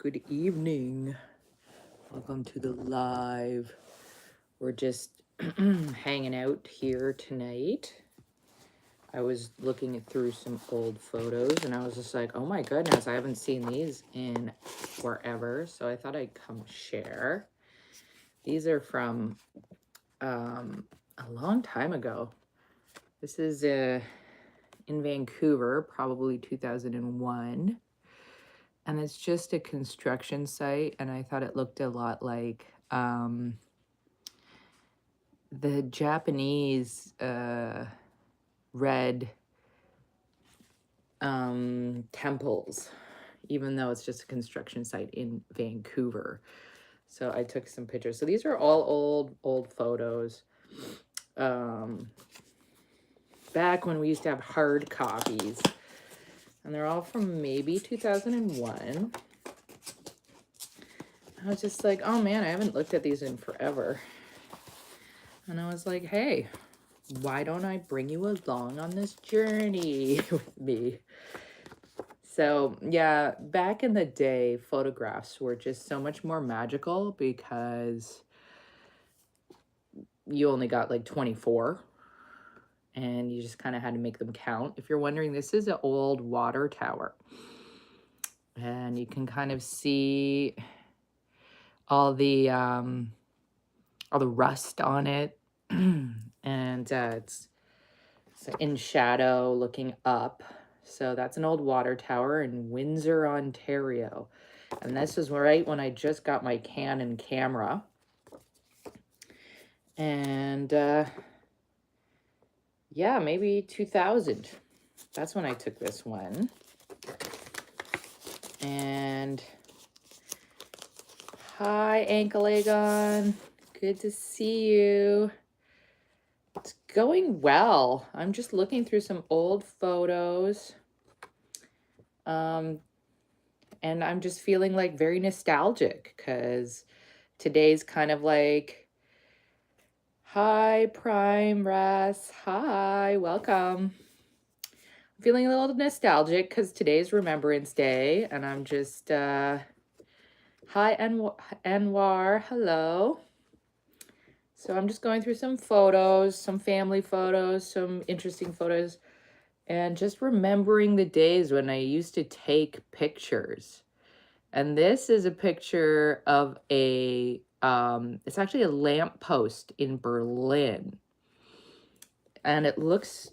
Good evening. Welcome to the live. We're just hanging out here tonight. I was looking through some old photos and I was just like, oh my goodness, I haven't seen these in forever. So I thought I'd come share. These are from a long time ago. This is in Vancouver, probably 2001. And it's just a construction site, and I thought it looked a lot like the Japanese red temples, even though it's just a construction site in Vancouver. So I took some pictures. So these are all old photos. Back when we used to have hard copies. And they're all from maybe 2001. I was just like, oh man, I haven't looked at these in forever. And I was like, hey, why don't I bring you along on this journey with me? So yeah, back in the day, photographs were just so much more magical because you only got like 24 and you just kind of had to make them count. If you're wondering, this is an old water tower. And you can kind of see all the rust on it. And it's in shadow looking up. So that's an old water tower in Windsor, Ontario. And this is right when I just got my Canon camera. And yeah, maybe 2000. That's when I took this one. And hi, Ankle Agon. Good to see you. It's going well. I'm just looking through some old photos. And I'm just feeling like very nostalgic because today's kind of like, hi, Prime Ras. Hi, welcome. I'm feeling a little nostalgic because today's Remembrance Day, and I'm just, hi, Anwar. Hello. So I'm just going through some photos, some family photos, some interesting photos, and just remembering the days when I used to take pictures. And this is a picture of a, it's actually a lamppost in Berlin. And it looks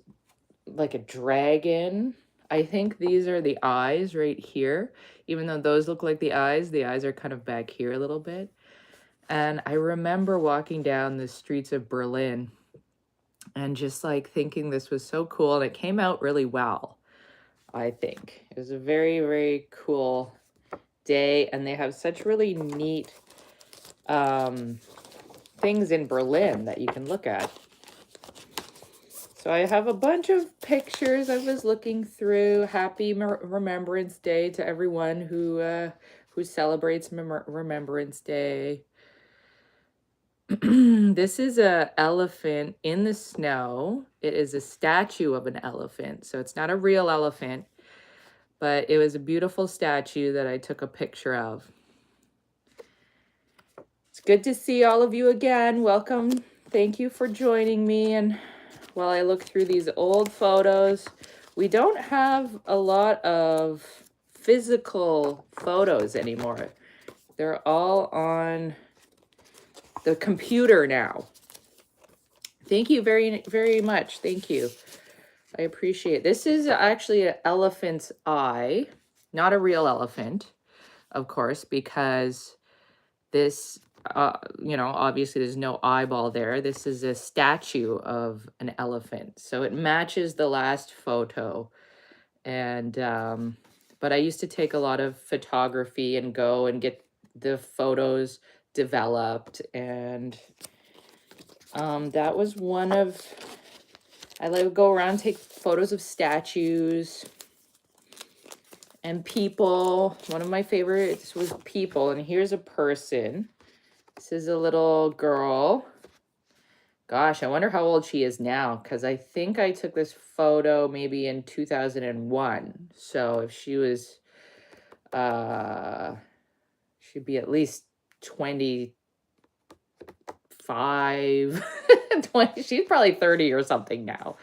like a dragon. I think these are the eyes right here. Even though those look like the eyes are kind of back here a little bit. And I remember walking down the streets of Berlin and just like thinking this was so cool. And it came out really well, I think. It was a very, very cool day. And they have such really neat things in Berlin that you can look at. So I have a bunch of pictures I was looking through. Happy Remembrance Day to everyone who celebrates Remembrance Day. This is an elephant in the snow. It is a statue of an elephant. So it's not a real elephant, but it was a beautiful statue that I took a picture of. It's good to see all of you again. Welcome. Thank you for joining me. And while I look through these old photos, we don't have a lot of physical photos anymore. They're all on the computer now. Thank you very, very much. Thank you. I appreciate it. This is actually an elephant's eye, not a real elephant, of course, because this, obviously there's no eyeball there. This is a statue of an elephant. So it matches the last photo. And, but I used to take a lot of photography and go and get the photos developed. And that was one of, I like to go around, take photos of statues and people. One of my favorites was people. And here's a person. This is a little girl. Gosh, I wonder how old she is now, because I think I took this photo maybe in 2001. So if she was She'd be at least 25, 20. She's probably 30 or something now.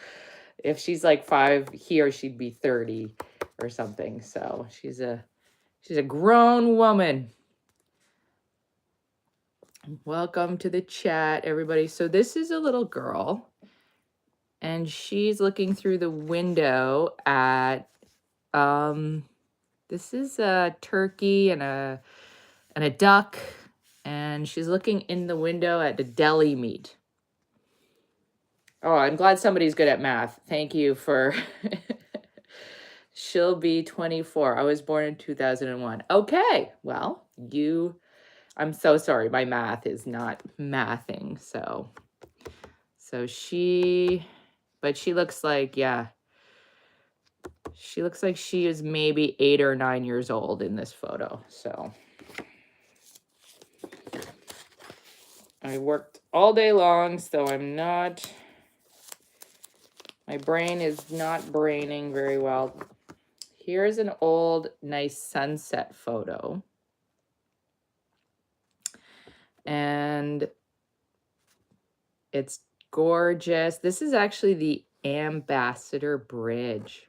If she's like 5 here, she'd be 30 or something. So she's a grown woman. Welcome to the chat, everybody. So this is a little girl, and she's looking through the window at this is a turkey and a duck, and she's looking in the window at the deli meat. Oh, I'm glad somebody's good at math. Thank you for she'll be 24. I was born in 2001. Okay, well, I'm so sorry. My math is not mathing. So but she looks like, yeah. She looks like she is maybe 8 or 9 years old in this photo. So I worked all day long, so my brain is not braining very well. Here's an old, nice sunset photo. And it's gorgeous. This is actually the Ambassador Bridge.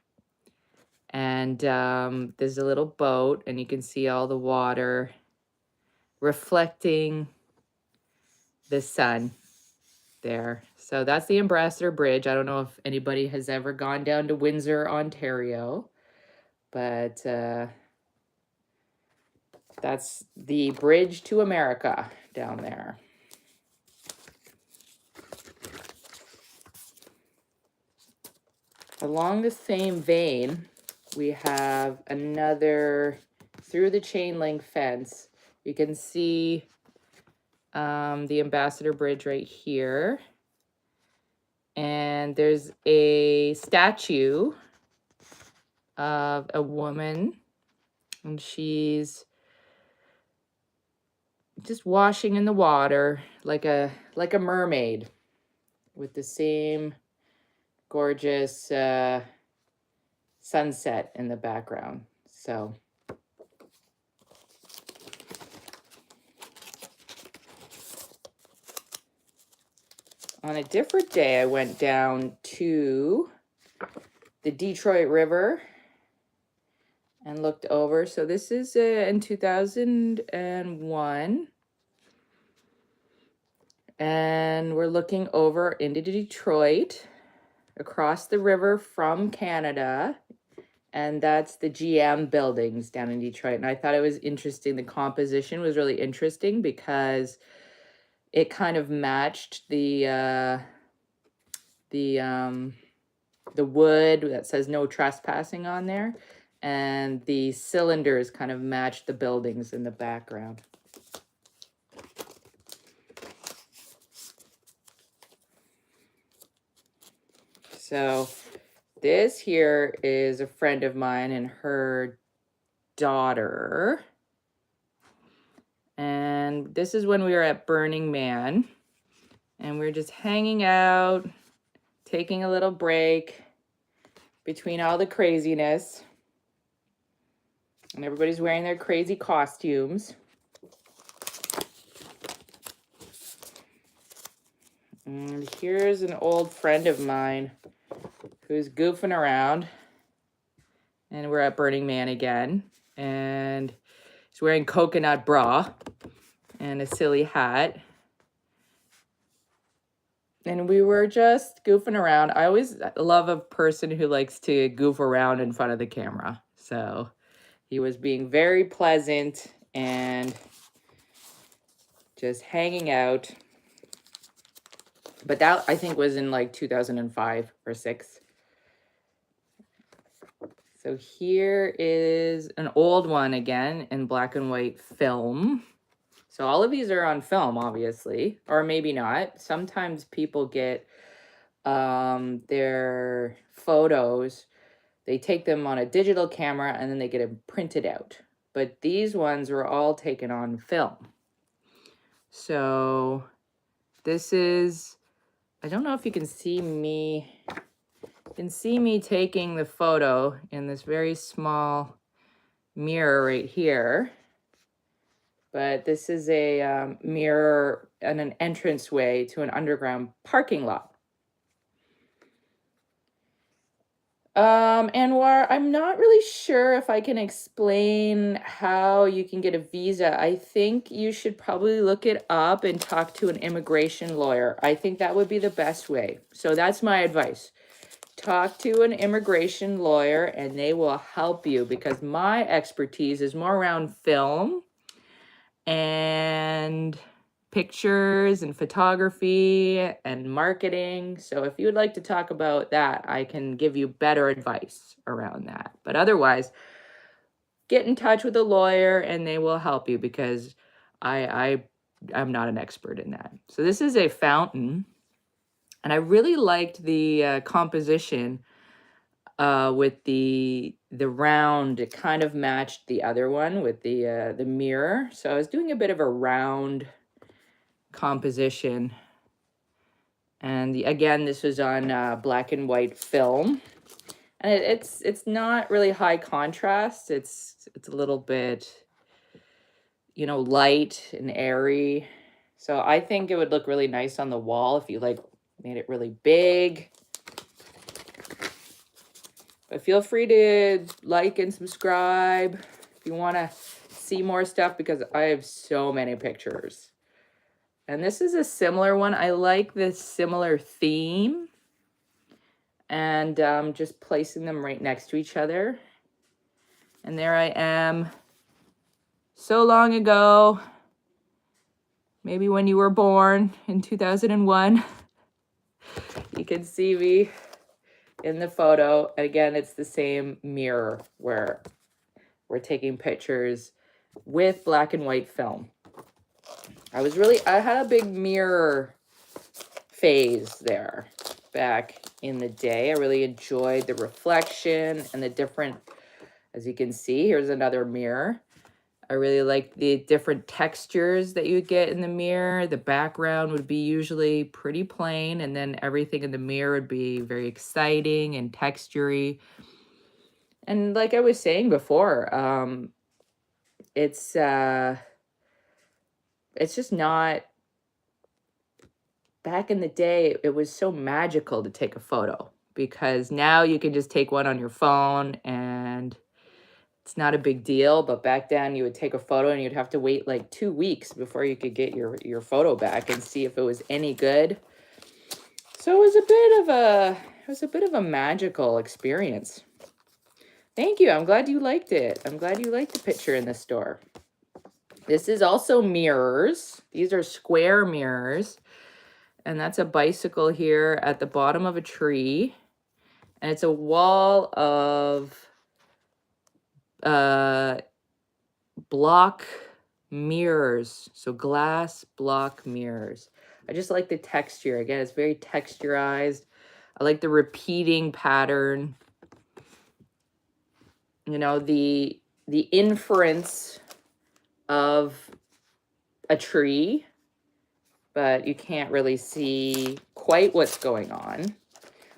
And there's a little boat, and you can see all the water reflecting the sun there. So that's the Ambassador Bridge. I don't know if anybody has ever gone down to Windsor, Ontario, but that's the bridge to America down there. Along the same vein, we have another, through the chain link fence, you can see the Ambassador Bridge right here. And there's a statue of a woman, and she's just washing in the water like a mermaid, with the same gorgeous sunset in the background. So on a different day, I went down to the Detroit River and looked over. So this is in 2001. And we're looking over into Detroit, across the river from Canada. And that's the GM buildings down in Detroit. And I thought it was interesting. The composition was really interesting because it kind of matched the wood that says no trespassing on there, and the cylinders kind of matched the buildings in the background. So this here is a friend of mine and her daughter. And this is when we were at Burning Man, and we were just hanging out, taking a little break between all the craziness. And everybody's wearing their crazy costumes. And here's an old friend of mine who's goofing around. And we're at Burning Man again. And he's wearing coconut bra and a silly hat. And we were just goofing around. I always love a person who likes to goof around in front of the camera. So he was being very pleasant and just hanging out. But that, I think, was in like 2005 or 6. So here is an old one again in black and white film. So all of these are on film, obviously, or maybe not. Sometimes people get their photos, they take them on a digital camera and then they get them printed out. But these ones were all taken on film. So this is, I don't know if you can see me. You can see me taking the photo in this very small mirror right here. but this is a mirror and an entranceway to an underground parking lot. Anwar, I'm not really sure if I can explain how you can get a visa. I think you should probably look it up and talk to an immigration lawyer. I think that would be the best way. So that's my advice. Talk to an immigration lawyer and they will help you, because my expertise is more around film and pictures and photography and marketing. So if you would like to talk about that, I can give you better advice around that. But otherwise, get in touch with a lawyer and they will help you, because I'm not an expert in that. So this is a fountain, and I really liked the composition with the round. It kind of matched the other one with the mirror. So I was doing a bit of a round composition, and again, this was on black and white film, and it's not really high contrast. It's a little bit, you know, light and airy. So I think it would look really nice on the wall if you like made it really big. But feel free to like and subscribe if you want to see more stuff, because I have so many pictures. And this is a similar one. I like this similar theme. And just placing them right next to each other. And there I am, so long ago, maybe when you were born in 2001. You can see me in the photo. And again, it's the same mirror where we're taking pictures with black and white film. I had a big mirror phase there back in the day. I really enjoyed the reflection and the different, as you can see, here's another mirror. I really like the different textures that you get in the mirror. The background would be usually pretty plain, and then everything in the mirror would be very exciting and textury. And like I was saying before, it's just not, back in the day, it was so magical to take a photo, because now you can just take one on your phone and it's not a big deal. But back then you would take a photo and you'd have to wait like 2 weeks before you could get your photo back and see if it was any good. So it was a bit of a magical experience. Thank you. I'm glad you liked it. I'm glad you liked the picture in the store. This is also mirrors. These are square mirrors. And that's a bicycle here at the bottom of a tree. And it's a wall of block mirrors. So glass block mirrors. I just like the texture. Again, it's very texturized. I like the repeating pattern. You know, the inference of a tree, but you can't really see quite what's going on.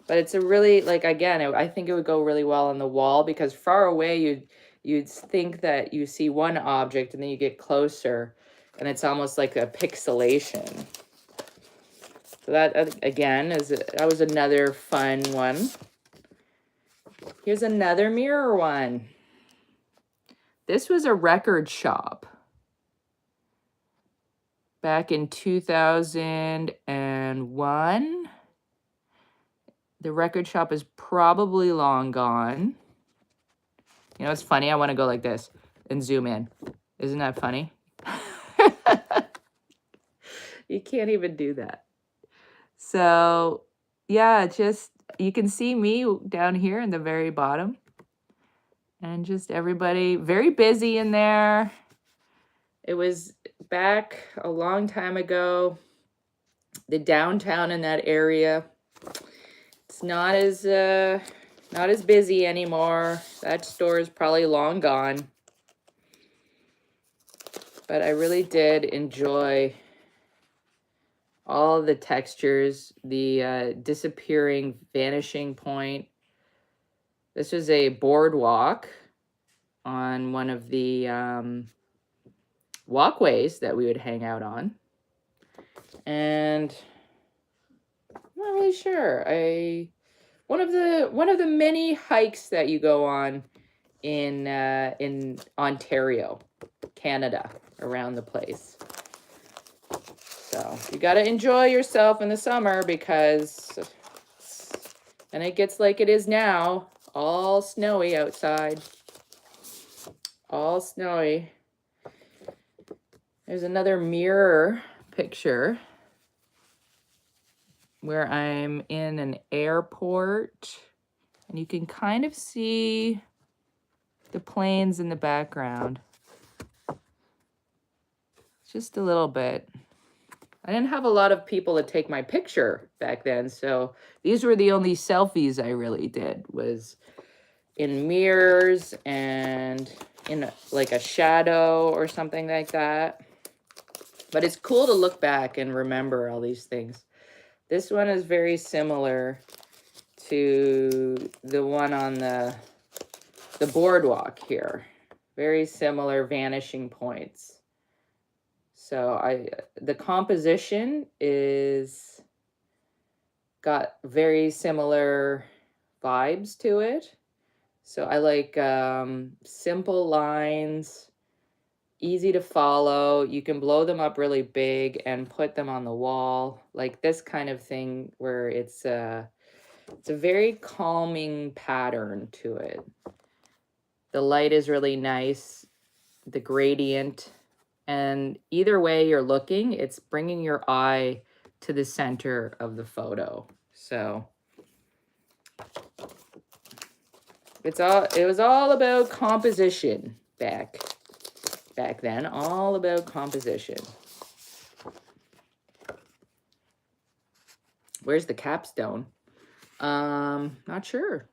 But it's a really, like, again, I think it would go really well on the wall, because far away you'd think that you see one object, and then you get closer and it's almost like a pixelation. So that, again, that was another fun one. Here's another mirror one. This was a record shop back in 2001. The record shop is probably long gone. You know, it's funny. I want to go like this and zoom in. Isn't that funny? You can't even do that. So, yeah, just, you can see me down here in the very bottom. And just everybody very busy in there. It was back a long time ago. The downtown in that area, it's not as busy anymore. That store is probably long gone. But I really did enjoy all the textures, the disappearing, vanishing point. This was a boardwalk on one of the walkways that we would hang out on. And I'm not really sure. One of the many hikes that you go on in Ontario, Canada, around the place. So you got to enjoy yourself in the summer, because then it gets like it is now, all snowy outside. All snowy. There's another mirror picture where I'm in an airport, and you can kind of see the planes in the background. Just a little bit. I didn't have a lot of people to take my picture back then, so these were the only selfies I really did, was in mirrors and in like a shadow or something like that. But it's cool to look back and remember all these things. This one is very similar to the one on the boardwalk here. Very similar vanishing points. So the composition is got very similar vibes to it. So I like simple lines, easy to follow. You can blow them up really big and put them on the wall, like this kind of thing, where it's a very calming pattern to it. The light is really nice, the gradient, and either way you're looking, it's bringing your eye to the center of the photo. So it was all about composition back then, all about composition. Where's the capstone? Not sure.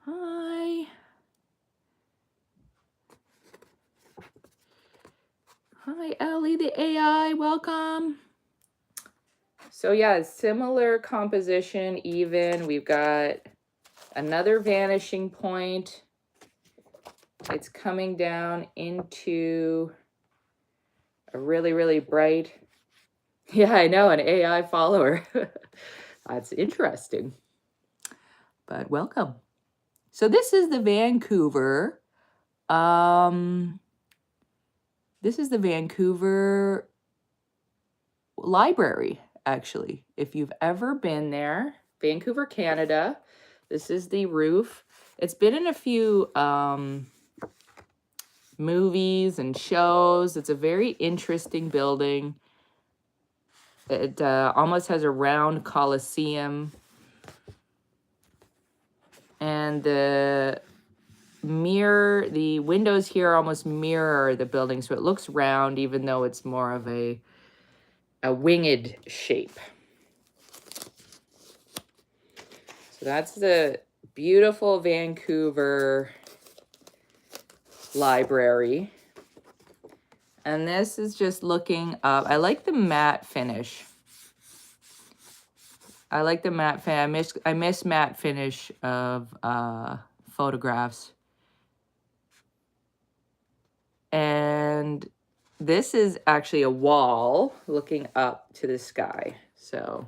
Hi. Hi, Ellie, the AI, welcome. So yeah, similar composition, even. We've got another vanishing point. It's coming down into a really, really bright. Yeah, I know, an AI follower. That's interesting. But welcome. So this is the Vancouver. This is the Vancouver Library, actually. If you've ever been there, Vancouver, Canada. This is the roof. It's been in a few movies and shows. It's a very interesting building. It almost has a round coliseum. And the windows here almost mirror the building, so it looks round, even though it's more of a winged shape. So that's the beautiful Vancouver Library. And this is just looking up. I like the matte finish. I like the matte finish. I miss matte finish of photographs. And this is actually a wall looking up to the sky. So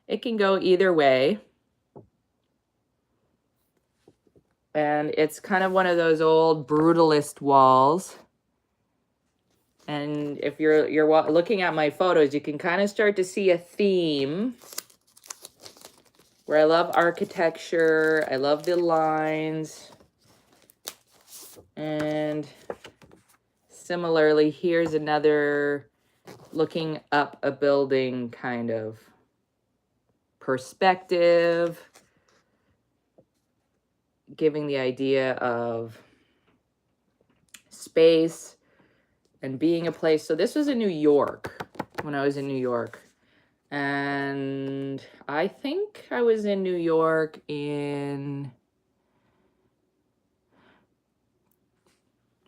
it can go either way. And it's kind of one of those old brutalist walls. And if you're looking at my photos, you can kind of start to see a theme where I love architecture. I love the lines. And similarly, here's another looking up a building kind of perspective, giving the idea of space and being a place. So this was in New York, when I was in New York. And I think I was in New York in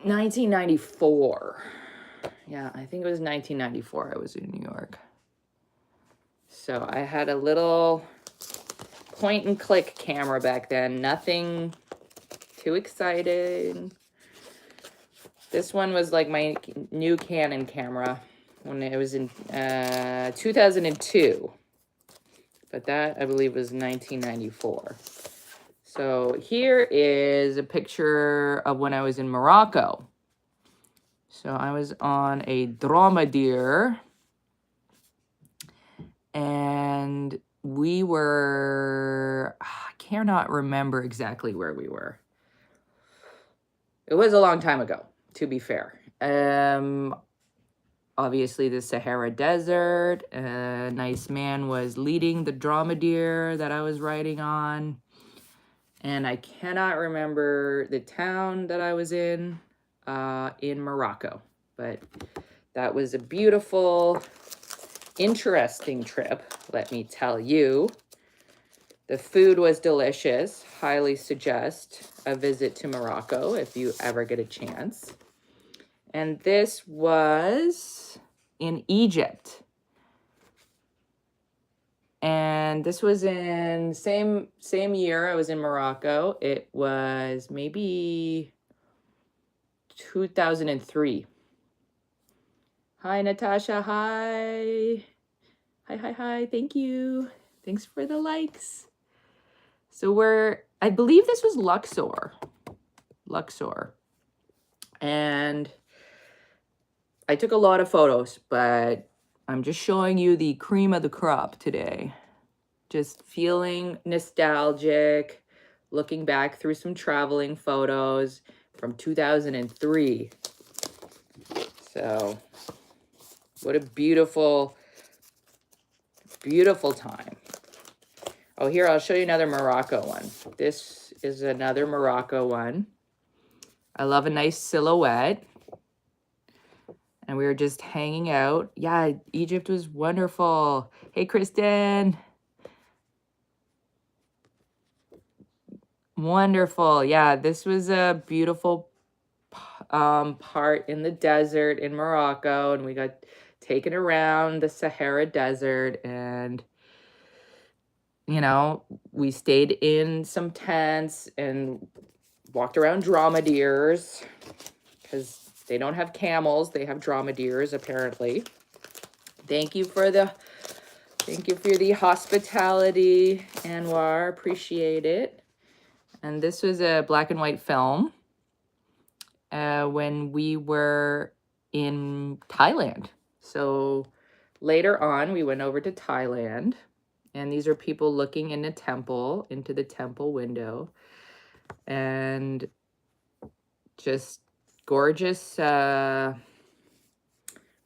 1994. Yeah, I think it was 1994 I was in New York. So I had a little point and click camera back then. Nothing too exciting. This one was like my new Canon camera when it was in 2002. But that, I believe, was 1994. So here is a picture of when I was in Morocco. So I was on a dromedary, and we were, I cannot remember exactly where we were. It was a long time ago, to be fair. Obviously the Sahara Desert. A nice man was leading the dromedary that I was riding on. And I cannot remember the town that I was in Morocco. But that was a beautiful, interesting trip, let me tell you. The food was delicious. Highly suggest a visit to Morocco if you ever get a chance. And this was in Egypt. And this was in same year I was in Morocco. It was maybe 2003. Hi, Natasha. Hi. Hi. Thank you. Thanks for the likes. So I believe this was Luxor. And I took a lot of photos, but I'm just showing you the cream of the crop today. Just feeling nostalgic, looking back through some traveling photos from 2003. So, what a beautiful, beautiful time. Oh, here, I'll show you another Morocco one. This is another Morocco one. I love a nice silhouette. And we were just hanging out. Yeah, Egypt was wonderful. Hey, Kristen. Wonderful. Yeah, this was a beautiful part in the desert in Morocco. And we got taken around the Sahara Desert. And, you know, we stayed in some tents and walked around dromedaries because they don't have camels. They have dromedaries, apparently. Thank you for the hospitality, Anwar. Appreciate it. And this was a black and white film when we were in Thailand. So later on, we went over to Thailand. And these are people looking into the temple window. And just gorgeous,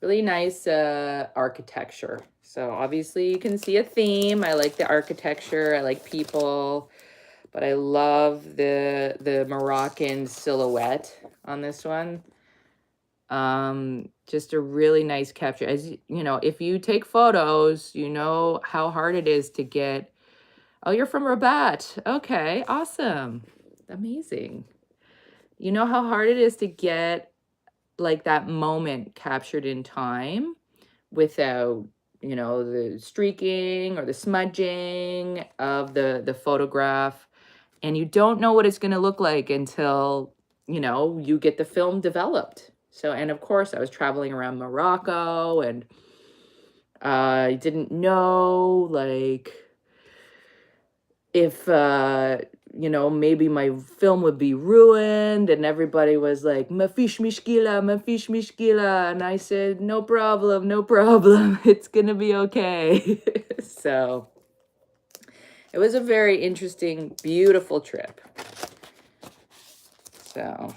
really nice architecture. So obviously you can see a theme. I like the architecture. I like people. But I love the Moroccan silhouette on this one. Just a really nice capture. As you know, if you take photos, you know how hard it is to get. Oh, you're from Rabat. Okay, awesome. Amazing. You know how hard it is to get like that moment captured in time without, you know, the streaking or the smudging of the photograph. And you don't know what it's going to look like until, you know, you get the film developed. So, and of course, I was traveling around Morocco and I didn't know, like, if, you know, maybe my film would be ruined. And everybody was like, mafish mishkila. And I said, no problem. It's going to be okay. So it was a very interesting, beautiful trip. So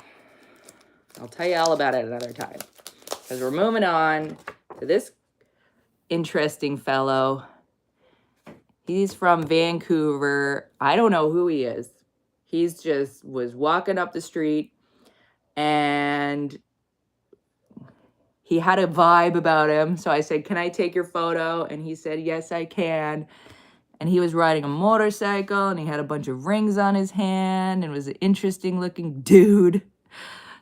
I'll tell you all about it another time, because we're moving on to this interesting fellow. He's from Vancouver. I don't know who he is. He's just was walking up the street and he had a vibe about him. So I said, can I take your photo? And he said, yes, I can. And he was riding a motorcycle and he had a bunch of rings on his hand and was an interesting looking dude.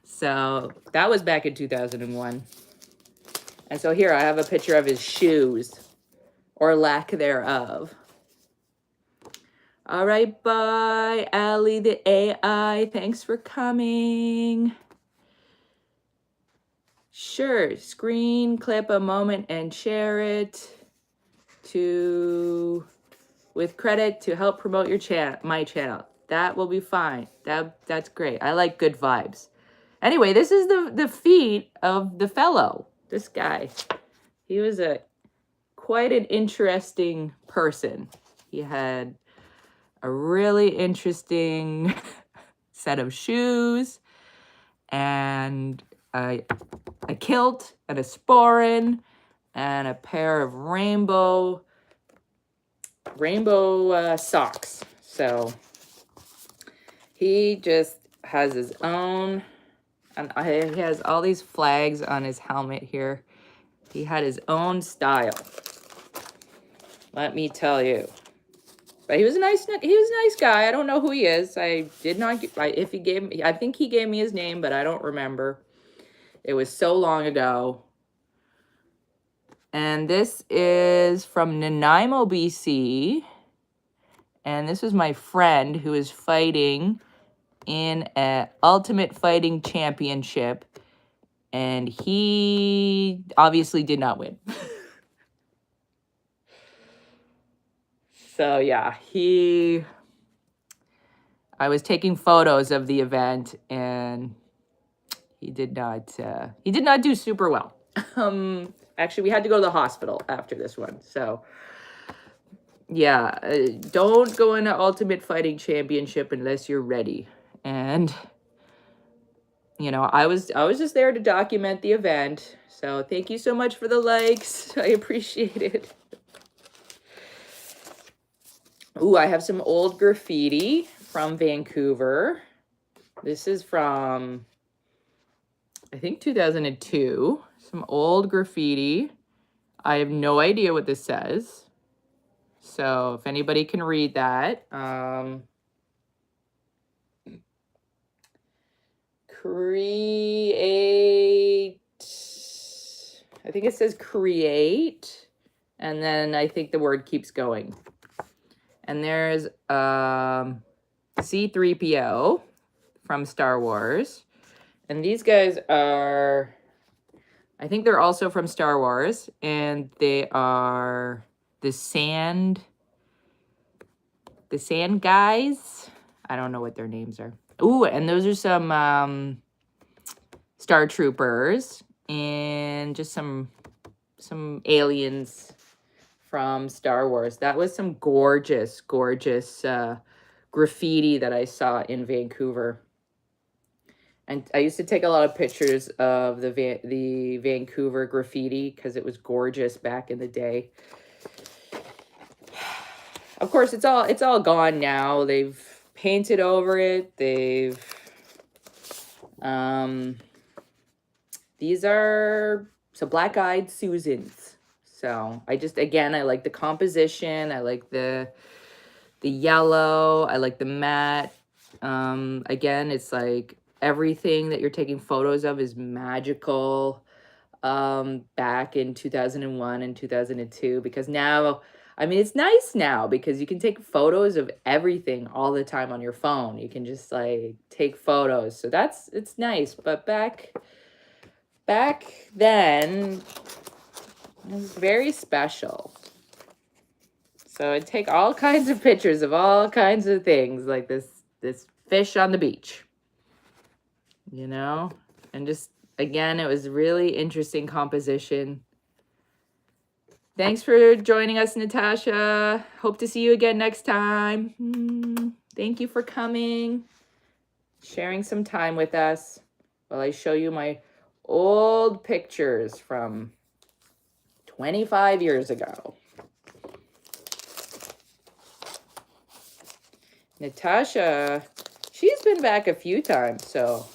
So that was back in 2001. And so here I have a picture of his shoes, or lack thereof. All right, bye, Allie the AI. Thanks for coming. Sure, screen clip a moment and share it with credit to help promote your my channel. That will be fine. That's great. I like good vibes. Anyway, this is the feet of the fellow. This guy. He was quite an interesting person. He had a really interesting set of shoes and a kilt and a sporran and a pair of rainbow socks. So he just has his own, and he has all these flags on his helmet here. He had his own style, let me tell you. But he was a nice guy. I don't know who he is. I did not get, if he gave me, I think he gave me his name, but I don't remember. It was so long ago. And this is from Nanaimo, BC. And this was my friend who is fighting in an Ultimate Fighting Championship. And he obviously did not win. So yeah, I was taking photos of the event and he did not do super well. Actually, we had to go to the hospital after this one. So yeah, don't go into Ultimate Fighting Championship unless you're ready. And you know, I was just there to document the event. So thank you so much for the likes. I appreciate it. Ooh, I have some old graffiti from Vancouver. This is from, I think, 2002. Some old graffiti. I have no idea what this says. So if anybody can read that. Create. I think it says create. And then I think the word keeps going. And there's C-3PO from Star Wars. And these guys are, I think they're also from Star Wars. And they are the sand guys. I don't know what their names are. Ooh, and those are some Star Troopers. And just some aliens from Star Wars. That was some gorgeous, gorgeous graffiti that I saw in Vancouver. And I used to take a lot of pictures of the Vancouver graffiti because it was gorgeous back in the day. Of course, it's all gone now. They've painted over it. These are some Black-Eyed Susans. So I like the composition. I like the yellow. I like the matte. Again, it's like everything that you're taking photos of is magical. Back in 2001 and 2002, because now, I mean, it's nice now because you can take photos of everything all the time on your phone. You can just like take photos. So it's nice. But back then, it was very special. So I'd take all kinds of pictures of all kinds of things, like this fish on the beach, you know? And just, again, it was really interesting composition. Thanks for joining us, Natasha. Hope to see you again next time. Thank you for coming, sharing some time with us while I show you my old pictures from 25 years ago. Natasha, she's been back a few times, so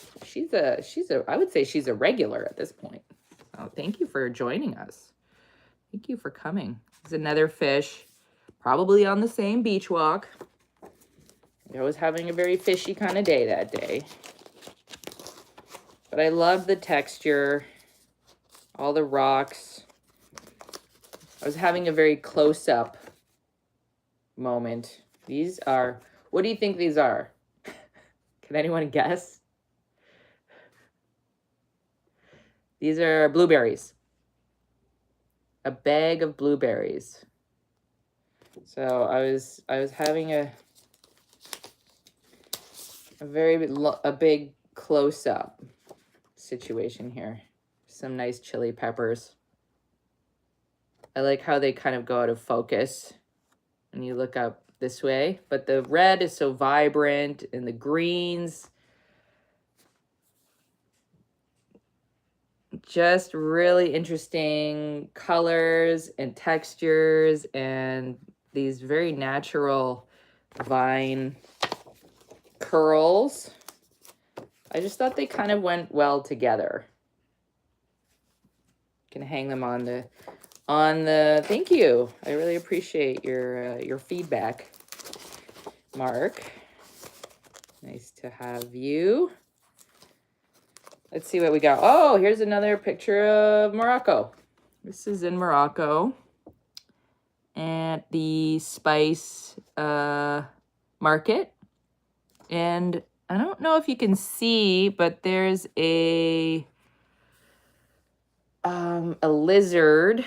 I would say she's a regular at this point. Oh, thank you for joining us. Thank you for coming. There's another fish, probably on the same beach walk. I was having a very fishy kind of day that day. But I love the texture, all the rocks. I was having a very close-up moment. These are, what do you think these are? Can anyone guess? These are blueberries. A bag of blueberries. So I was having a big close-up situation here. Some nice chili peppers. I like how they kind of go out of focus when you look up this way, but the red is so vibrant and the greens just really interesting colors and textures and these very natural vine curls. I just thought they kind of went well together. Can hang them on the thank you. I really appreciate your feedback, Mark. Nice to have you. Let's see what we got. Oh, here's another picture of Morocco. This is in Morocco at the spice market. And I don't know if you can see, but there's a lizard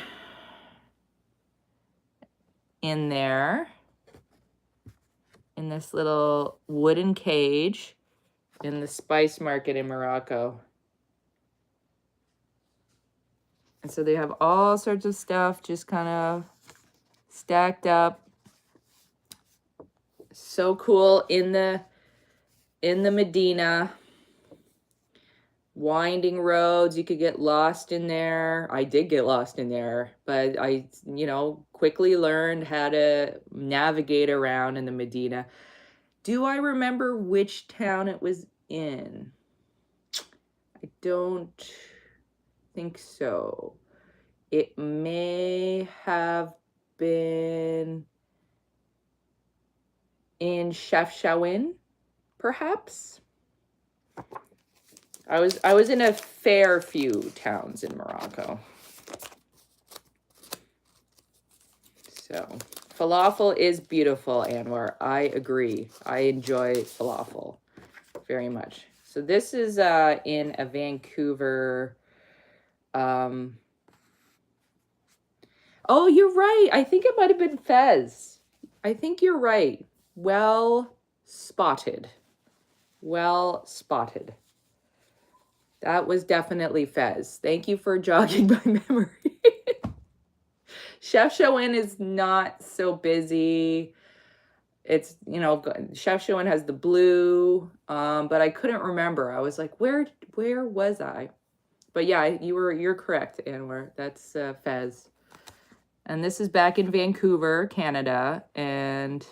in there in this little wooden cage in the spice market in Morocco. And so they have all sorts of stuff just kind of stacked up. So cool in the Medina. Winding roads, you could get lost in there. I did get lost in there, but I, quickly learned how to navigate around in the Medina. Do I remember which town it was in? I don't think so. It may have been in Chefchaouen, perhaps. I was in a fair few towns in Morocco. So, falafel is beautiful, Anwar. I agree. I enjoy falafel very much. So this is in a Vancouver. Oh, you're right. I think it might have been Fez. I think you're right. Well spotted. Well spotted. That was definitely Fez. Thank you for jogging my memory. Chefchaouen is not so busy. It's, Chefchaouen has the blue, but I couldn't remember. I was like, where was I? But yeah, you're correct, Anwar. That's Fez. And this is back in Vancouver, Canada, and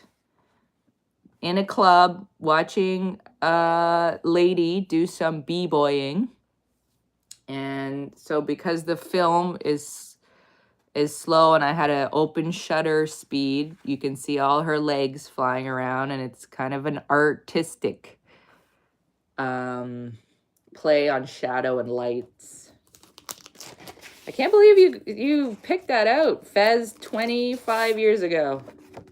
in a club watching a lady do some b-boying. And so because the film is slow and I had an open shutter speed, you can see all her legs flying around, and it's kind of an artistic play on shadow and lights. I can't believe you picked that out. Fez 25 years ago.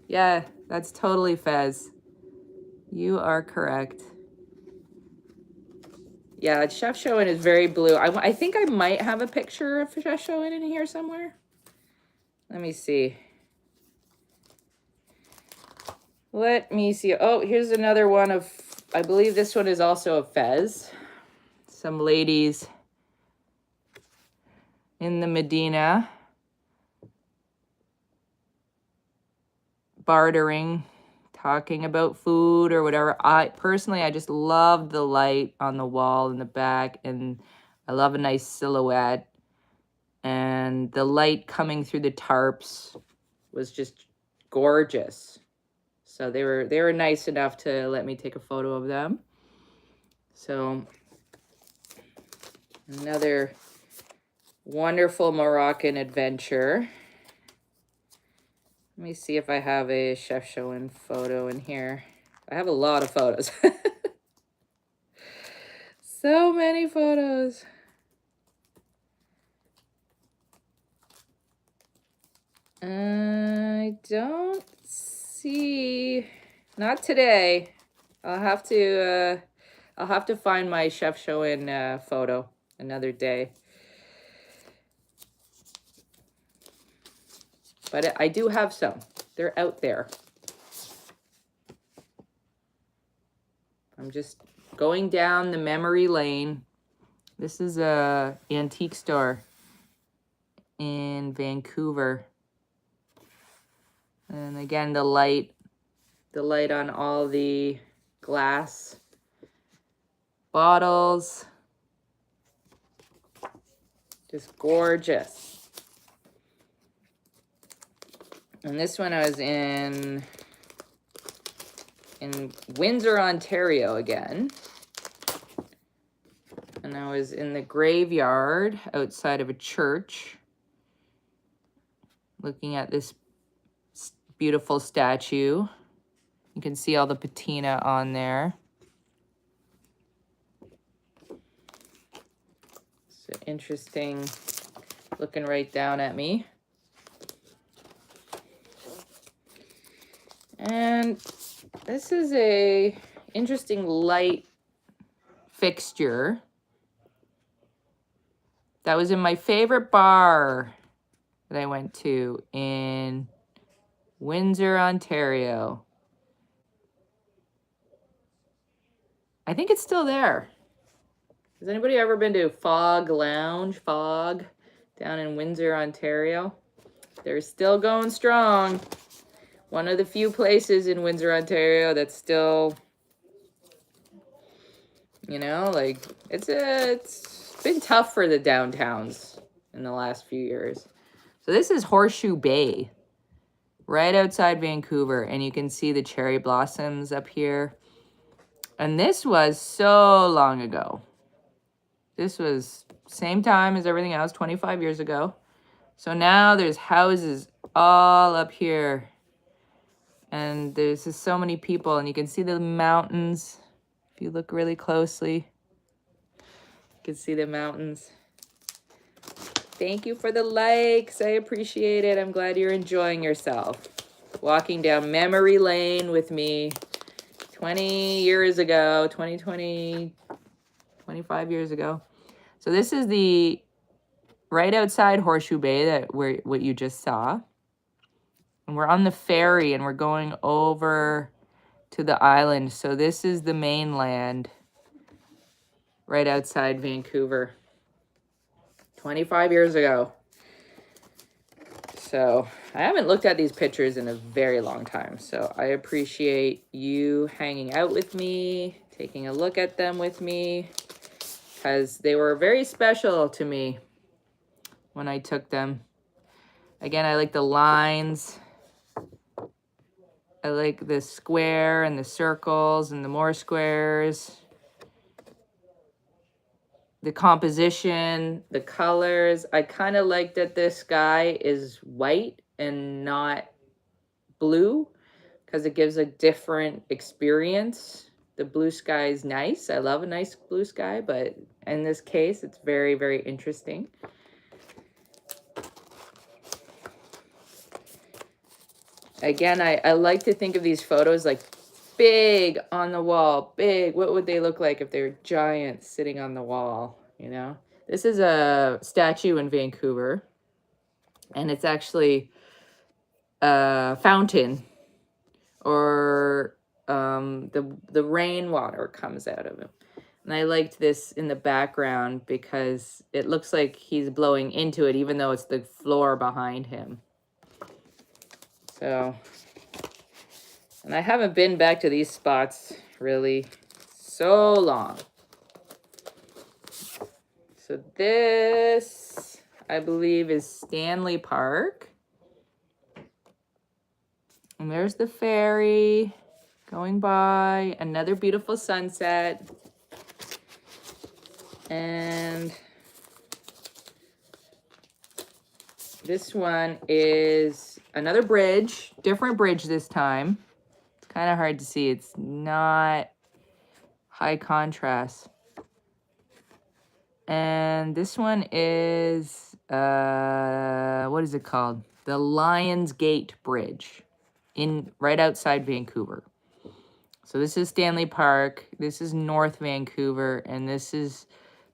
Yeah, that's totally Fez. You are correct. Yeah, Chefchaouen is very blue. I think I might have a picture of Chefchaouen in here somewhere. Let me see. Let me see. Oh, here's another one of, I believe this one is also a Fez. Some ladies in the Medina bartering, talking about food or whatever. I just love the light on the wall in the back, and I love a nice silhouette, and the light coming through the tarps was just gorgeous. So they were nice enough to let me take a photo of them. So another wonderful Moroccan adventure. Let me see if I have a Chefchaouen photo in here. I have a lot of photos. So many photos. I don't see, not today. I'll have to find my Chefchaouen photo another day. but I do have some. They're out there. I'm just going down the memory lane. This is a antique store in Vancouver. And again, the light on all the glass bottles. Just gorgeous. And this one I was in Windsor, Ontario again. And I was in the graveyard outside of a church, looking at this beautiful statue. You can see all the patina on there. So interesting, looking right down at me. And this is a interesting light fixture that was in my favorite bar that I went to in Windsor, Ontario. I think it's still there. Has anybody ever been to Fog Lounge, Fog, down in Windsor, Ontario? They're still going strong. One of the few places in Windsor, Ontario that's still, you know, like, it's been tough for the downtowns in the last few years. So this is Horseshoe Bay, right outside Vancouver, and you can see the cherry blossoms up here. And this was so long ago. This was same time as everything else, 25 years ago. So now there's houses all up here. And there's just so many people, and you can see the mountains. If you look really closely, you can see the mountains. Thank you for the likes. I appreciate it. I'm glad you're enjoying yourself. Walking down memory lane with me 20 years ago, 20, 25 years ago. So this is the right outside Horseshoe Bay, what you just saw. And we're on the ferry and we're going over to the island. So this is the mainland right outside Vancouver. 25 years ago. So I haven't looked at these pictures in a very long time. So I appreciate you hanging out with me, taking a look at them with me, because they were very special to me when I took them. Again, I like the lines. I like the square and the circles and the more squares. The composition, the colors. I kind of like that this sky is white and not blue because it gives a different experience. The blue sky is nice. I love a nice blue sky, but in this case, it's very, very interesting. Again, I like to think of these photos like big on the wall, big. What would they look like if they were giant sitting on the wall, you know? This is a statue in Vancouver, and it's actually a fountain, or the rainwater comes out of it. And I liked this in the background because it looks like he's blowing into it, even though it's the floor behind him. So, and I haven't been back to these spots really so long. So this, I believe, is Stanley Park. And there's the ferry going by. Another beautiful sunset. And this one is another bridge, different bridge this time. It's kind of hard to see. It's not high contrast. And this one is, what is it called? The Lions Gate Bridge, right outside Vancouver. So this is Stanley Park, this is North Vancouver, and this is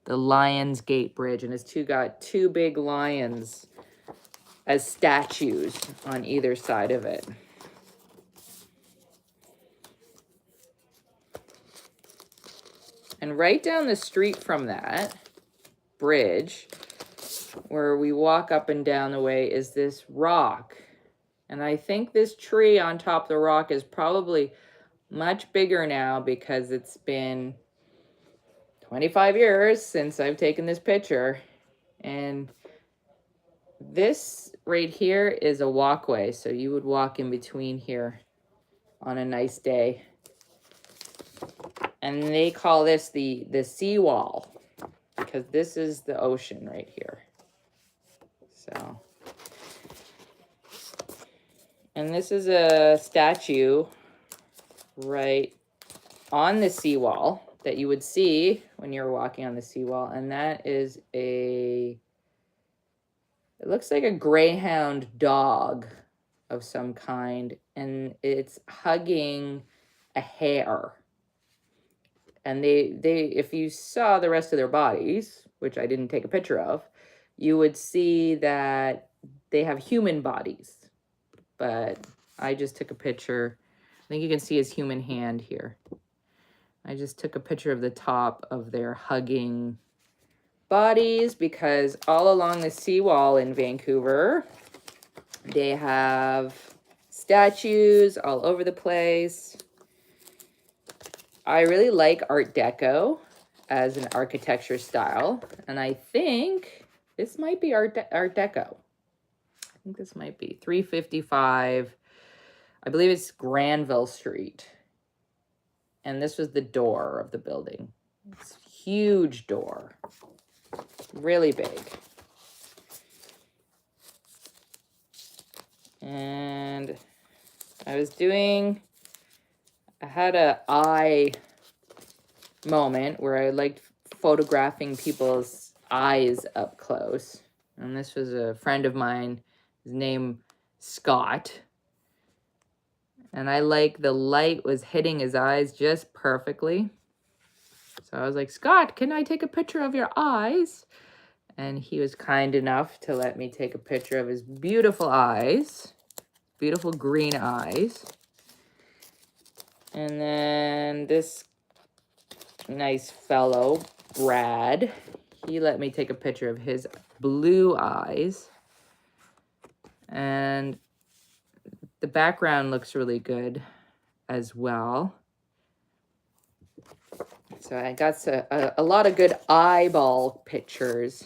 the Lions Gate Bridge. And it's got two big lions as statues on either side of it. And right down the street from that bridge, where we walk up and down the way, is this rock. And I think this tree on top of the rock is probably much bigger now because it's been 25 years since I've taken this picture. And this right here is a walkway. So you would walk in between here on a nice day. And they call this the seawall because this is the ocean right here. So, and this is a statue right on the seawall that you would see when you're walking on the seawall. And that is it looks like a greyhound dog of some kind. And it's hugging a hare. And they if you saw the rest of their bodies, which I didn't take a picture of, you would see that they have human bodies. But I just took a picture. I think you can see his human hand here. I just took a picture of the top of their hugging bodies because all along the seawall in Vancouver, they have statues all over the place. I really like Art Deco as an architecture style, and I think this might be Art Deco. I think this might be 355. I believe it's Granville Street. And this was the door of the building. It's a huge door. Really big. And I had an eye moment where I liked photographing people's eyes up close. And this was a friend of mine, his name Scott. And I like the light was hitting his eyes just perfectly. So I was like, Scott, can I take a picture of your eyes? And he was kind enough to let me take a picture of his beautiful eyes. Beautiful green eyes. And then this nice fellow, Brad, he let me take a picture of his blue eyes. And the background looks really good as well. So I got a lot of good eyeball pictures.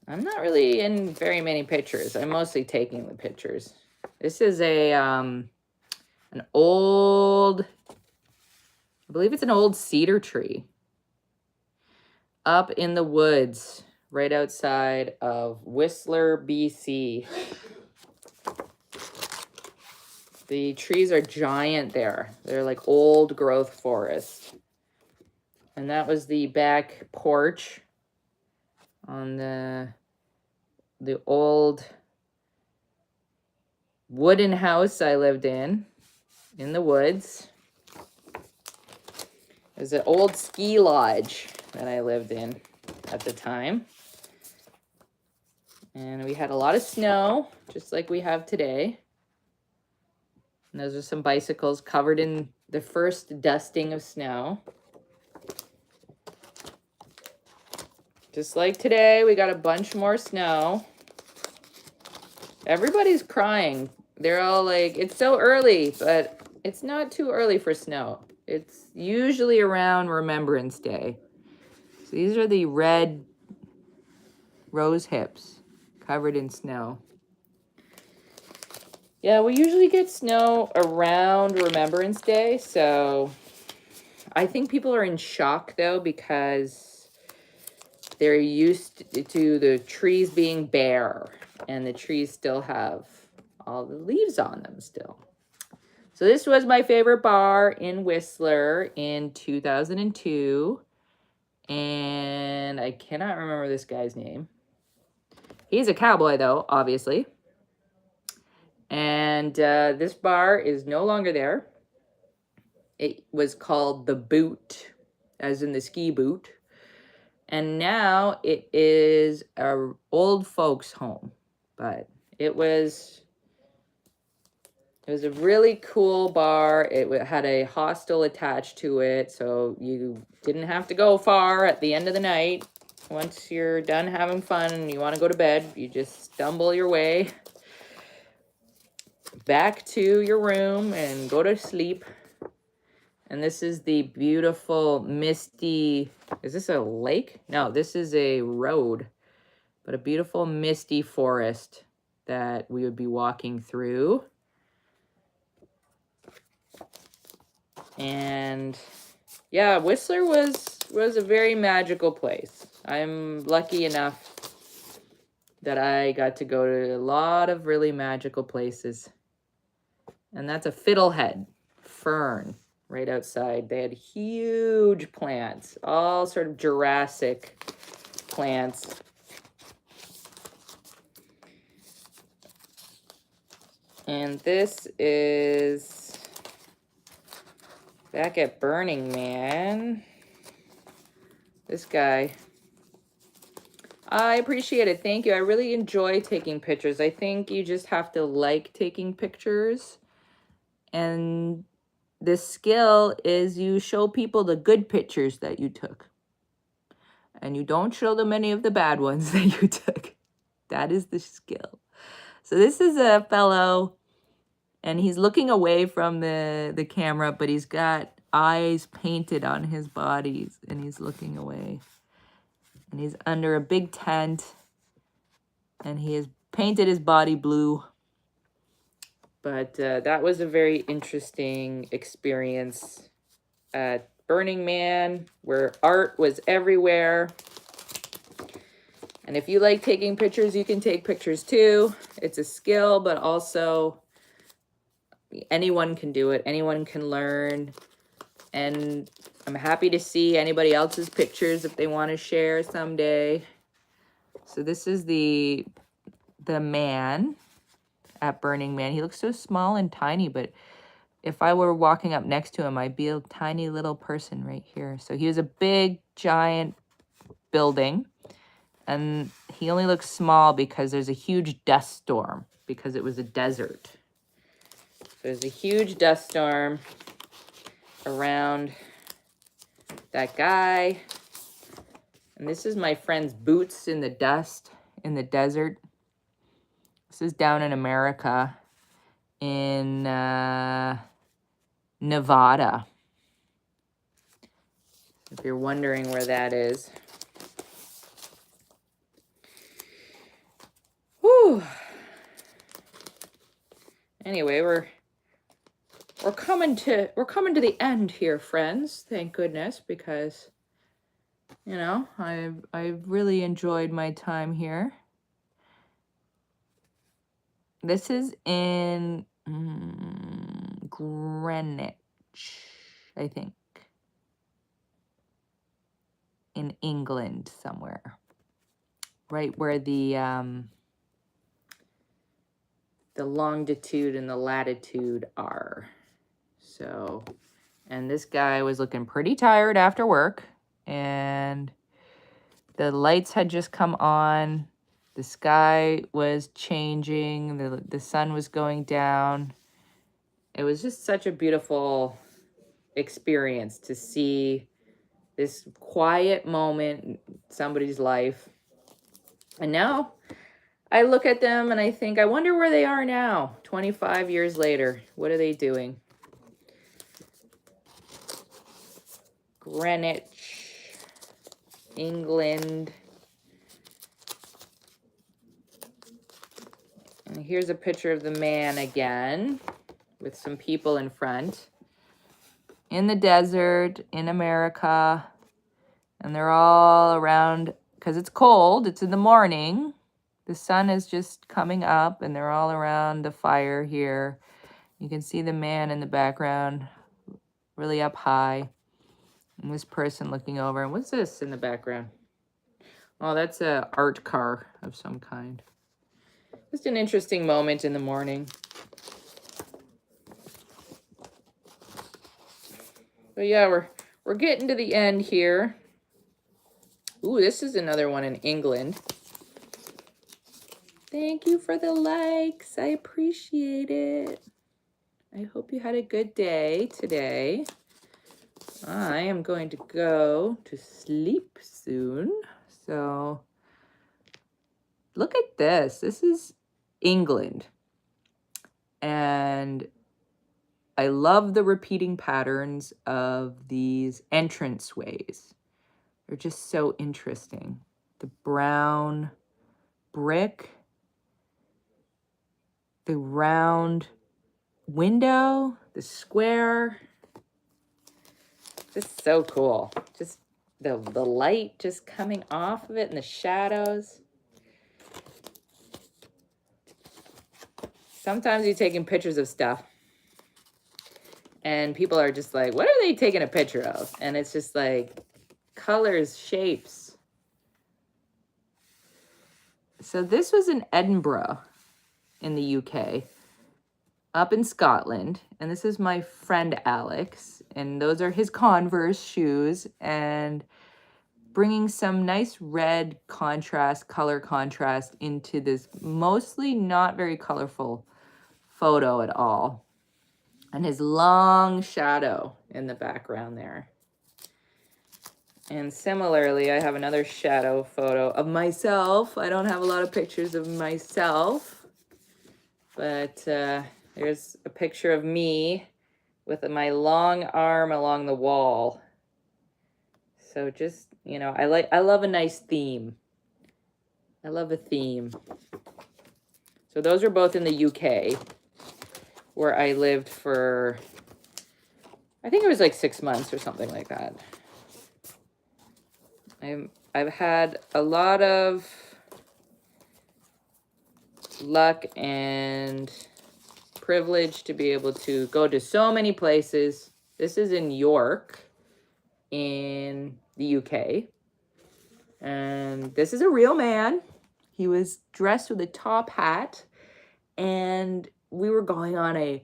I'm not really in very many pictures. I'm mostly taking the pictures. This is an old, I believe it's an old cedar tree up in the woods right outside of Whistler, BC. The trees are giant there. They're like old growth forest. And that was the back porch on the old wooden house I lived in the woods. It was an old ski lodge that I lived in at the time. And we had a lot of snow, just like we have today. And those are some bicycles covered in the first dusting of snow. Just like today, we got a bunch more snow. Everybody's crying. They're all like, it's so early, but it's not too early for snow. It's usually around Remembrance Day. So these are the red rose hips covered in snow. Yeah, we usually get snow around Remembrance Day, so I think people are in shock, though, because they're used to the trees being bare, and the trees still have all the leaves on them still. So this was my favorite bar in Whistler in 2002, and I cannot remember this guy's name. He's a cowboy, though, obviously. And this bar is no longer there. It was called the Boot, as in the ski boot. And now it is a old folks home. But it was a really cool bar. It had a hostel attached to it, so you didn't have to go far at the end of the night. Once you're done having fun and you want to go to bed, you just stumble your way back to your room and go to sleep. And this is the beautiful misty, is this a lake? No, this is a road, but a beautiful misty forest that we would be walking through. And yeah, Whistler was a very magical place. I'm lucky enough that I got to go to a lot of really magical places. And that's a fiddlehead fern right outside. They had huge plants, all sort of Jurassic plants. And this is back at Burning Man. This guy. I appreciate it. Thank you. I really enjoy taking pictures. I think you just have to like taking pictures. And the skill is you show people the good pictures that you took. And you don't show them any of the bad ones that you took. That is the skill. So this is a fellow, and he's looking away from the camera, but he's got eyes painted on his body, and he's looking away. And he's under a big tent, and he has painted his body blue. But that was a very interesting experience at Burning Man, where art was everywhere. And if you like taking pictures, you can take pictures too. It's a skill, but also anyone can do it. Anyone can learn. And I'm happy to see anybody else's pictures if they want to share someday. So this is the man at Burning Man. He looks so small and tiny, but if I were walking up next to him, I'd be a tiny little person right here. So he was a big, giant building. And he only looks small because there's a huge dust storm, because it was a desert. There's a huge dust storm around that guy. And this is my friend's boots in the dust in the desert. This is down in America, in Nevada. If you're wondering where that is. Whew. Anyway, we're coming to the end here, friends. Thank goodness, because you know, I've really enjoyed my time here. This is in Greenwich, I think. In England somewhere. Right where the longitude and the latitude are. So, and this guy was looking pretty tired after work, and the lights had just come on. The sky was changing. The sun was going down. It was just such a beautiful experience to see this quiet moment in somebody's life. And now I look at them and I think, I wonder where they are now, 25 years later. What are they doing? Greenwich, England. And here's a picture of the man again, with some people in front. In the desert, in America. And they're all around, because it's cold, it's in the morning. The sun is just coming up, and they're all around the fire here. You can see the man in the background, really up high. And this person looking over. And what's this in the background? Oh, that's an art car of some kind. Just an interesting moment in the morning. But yeah, we're getting to the end here. Ooh, this is another one in England. Thank you for the likes. I appreciate it. I hope you had a good day today. I am going to go to sleep soon. So look at this. This is England. And I love the repeating patterns of these entranceways. They're just so interesting. The brown brick, the round window, the square. Just so cool. Just the light just coming off of it and the shadows. Sometimes you're taking pictures of stuff and people are just like, what are they taking a picture of? And it's just like colors, shapes. So this was in Edinburgh in the UK, up in Scotland. And this is my friend Alex. And those are his Converse shoes. And bringing some nice red contrast, color contrast into this mostly not very colorful photo at all. And his long shadow in the background there. And similarly, I have another shadow photo of myself. I don't have a lot of pictures of myself, but there's a picture of me with my long arm along the wall. So just, you know, I love a nice theme. I love a theme. So those are both in the UK, where I lived for, I think it was like 6 months or something like that. I've had a lot of luck and privilege to be able to go to so many places. This is in York in the UK. And this is a real man. He was dressed with a top hat. And we were going on a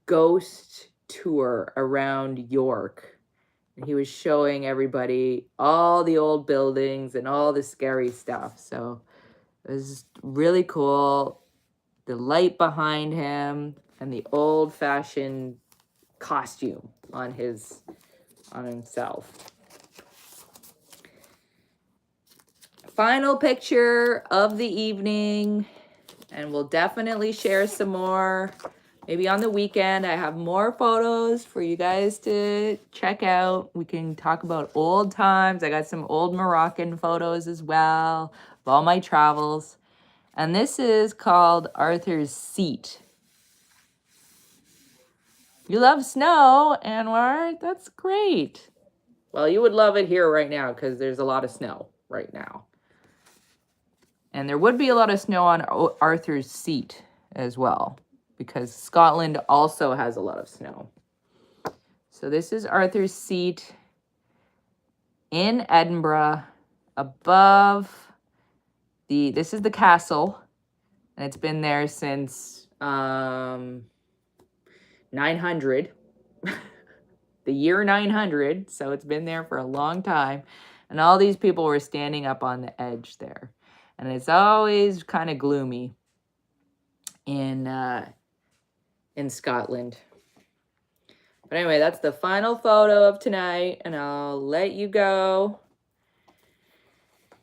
ghost tour around York. And he was showing everybody all the old buildings and all the scary stuff. So it was really cool. The light behind him and the old-fashioned costume on himself. Final picture of the evening, and we'll definitely share some more. Maybe on the weekend, I have more photos for you guys to check out. We can talk about old times. I got some old Moroccan photos as well of all my travels. And this is called Arthur's Seat. You love snow, Anwar? That's great. Well, you would love it here right now because there's a lot of snow right now. And there would be a lot of snow on Arthur's Seat as well, because Scotland also has a lot of snow. So this is Arthur's Seat in Edinburgh, above this is the castle, and it's been there since 900, the year 900, so it's been there for a long time, and all these people were standing up on the edge there, and it's always kind of gloomy in Scotland. But anyway, that's the final photo of tonight, and I'll let you go.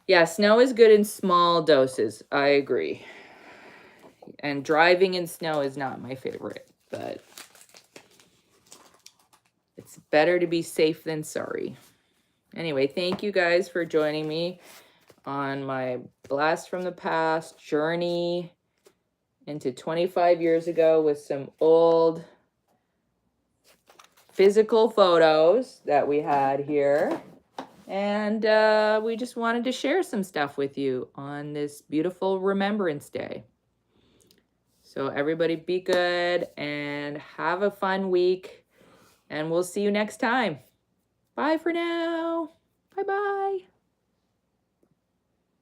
Yeah, snow is good in small doses. I agree. And driving in snow is not my favorite, but it's better to be safe than sorry. Anyway, thank you guys for joining me on my blast from the past journey into 25 years ago with some old physical photos that we had here. And we just wanted to share some stuff with you on this beautiful Remembrance Day. So everybody be good and have a fun week. And we'll see you next time. Bye for now. Bye-bye.